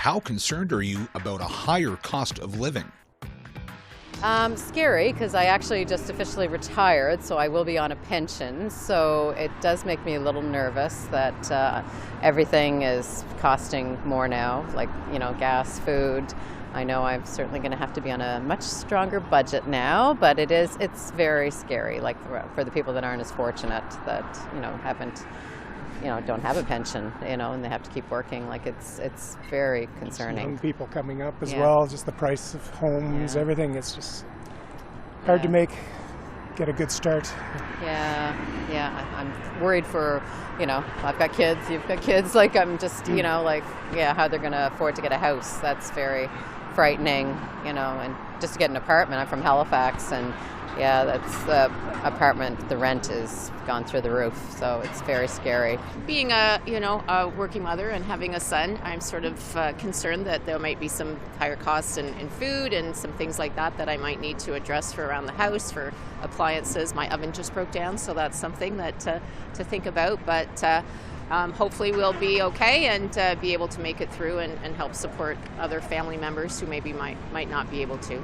how concerned are you about a higher cost of living? Scary, because I actually just officially retired, so I will be on a pension. So it does make me a little nervous that everything is costing more now, like, gas, food. I know I'm certainly going to have to be on a much stronger budget now, but it's very scary, like for the people that aren't as fortunate that, don't have a pension, and they have to keep working. Like it's very concerning. Young people coming up as well, just the price of homes, everything. It's just hard to get a good start. Yeah. I'm worried for, I've got kids, you've got kids. Like I'm just, how they're going to afford to get a house. That's very frightening, and just to get an apartment. I'm from Halifax, and that's the apartment, the rent has gone through the roof, so it's very scary. Being a working mother and having a son, I'm sort of concerned that there might be some higher costs in food and some things like that I might need to address for around the house, for appliances. My oven just broke down, so that's something that to think about, but hopefully we'll be okay and be able to make it through and help support other family members who maybe might not be able to.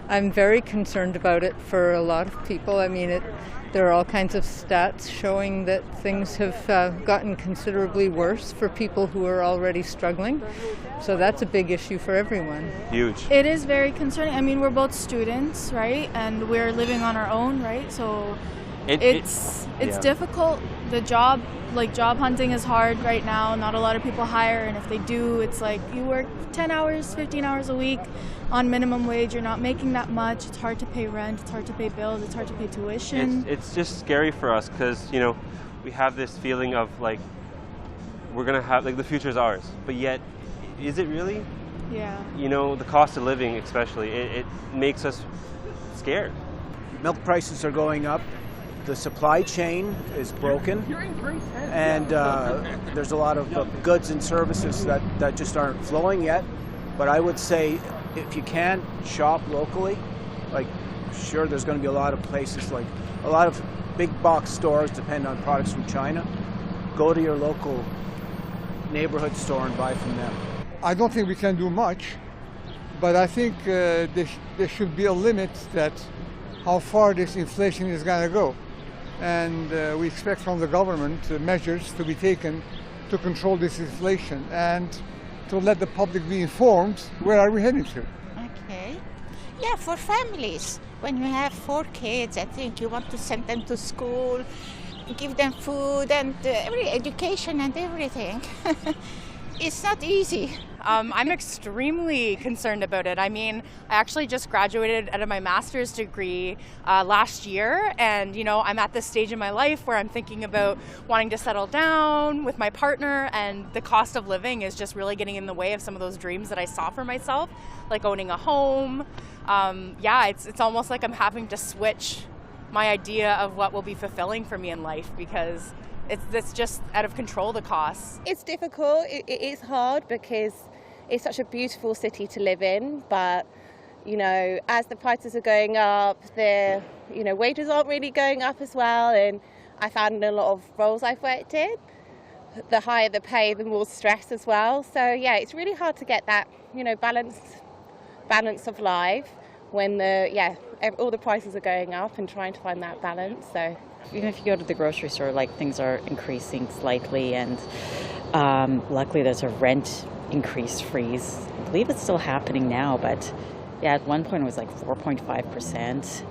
I'm very concerned about it for a lot of people. I mean, there are all kinds of stats showing that things have gotten considerably worse for people who are already struggling. So that's a big issue for everyone. Huge. It is very concerning. I mean, we're both students, right? And we're living on our own, right? So it's difficult. The job hunting is hard right now. Not a lot of people hire, and if they do, it's like you work 10 hours, 15 hours a week on minimum wage. You're not making that much. It's hard to pay rent. It's hard to pay bills. It's hard to pay tuition. It's just scary for us because, we have this feeling of like we're going to have, like, the future is ours. But yet, is it really? Yeah. The cost of living especially, it makes us scared. Milk prices are going up. The supply chain is broken, and there's a lot of goods and services that just aren't flowing yet. But I would say if you can shop locally, sure, there's going to be a lot of places, like a lot of big box stores depend on products from China. Go to your local neighborhood store and buy from them. I don't think we can do much, but I think there should be a limit that how far this inflation is going to go. And we expect from the government measures to be taken to control this inflation and to let the public be informed where are we heading to. Okay. Yeah, for families. When you have 4 kids, I think you want to send them to school, give them food and every education and everything. It's not easy. I'm extremely concerned about it. I mean, I actually just graduated out of my master's degree last year, and I'm at this stage in my life where I'm thinking about wanting to settle down with my partner, and the cost of living is just really getting in the way of some of those dreams that I saw for myself, like owning a home. It's almost like I'm having to switch my idea of what will be fulfilling for me in life because it's just out of control, the costs. It's difficult. It is hard because it's such a beautiful city to live in, but as the prices are going up, the wages aren't really going up as well. And I found in a lot of roles I've worked in, the higher the pay, the more stress as well. So it's really hard to get that balance of life when all the prices are going up and trying to find that balance. So. Even if you go to the grocery store, things are increasing slightly, and luckily there's a rent increase freeze. I believe it's still happening now, but at one point it was 4.5%.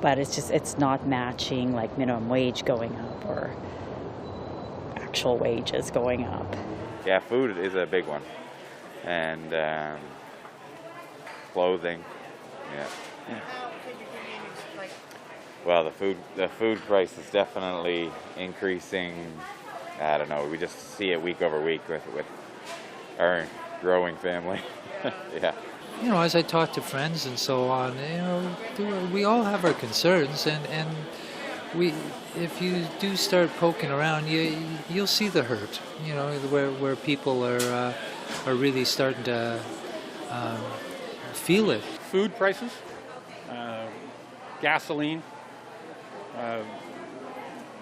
But it's not matching minimum wage going up or actual wages going up. Yeah, food is a big one, and clothing. Yeah. Well, the food price is definitely increasing. I don't know. We just see it week over week with our growing family. Yeah. As I talk to friends and so on, we all have our concerns, and if you do start poking around, you'll see the hurt. Where people are really starting to feel it. Food prices, gasoline.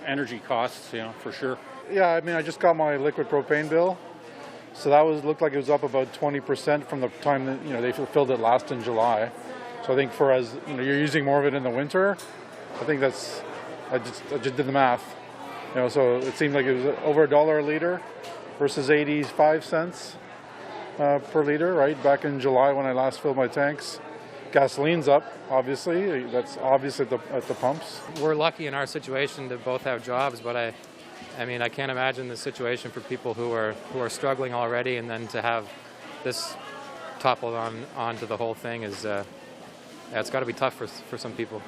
Energy costs, for sure. Yeah, I just got my liquid propane bill, So that looked like it was up about 20% from the time that they filled it last in July. So I think for as you're using more of it in the winter, I think that's I just did the math. So it seemed like it was over $1 a liter versus 85 cents per liter, right? Back in July when I last filled my tanks. Gasoline's up, obviously. That's obvious at the pumps. We're lucky in our situation to both have jobs, but I mean, I can't imagine the situation for people who are struggling already, and then to have this toppled onto the whole thing is, it's got to be tough for some people.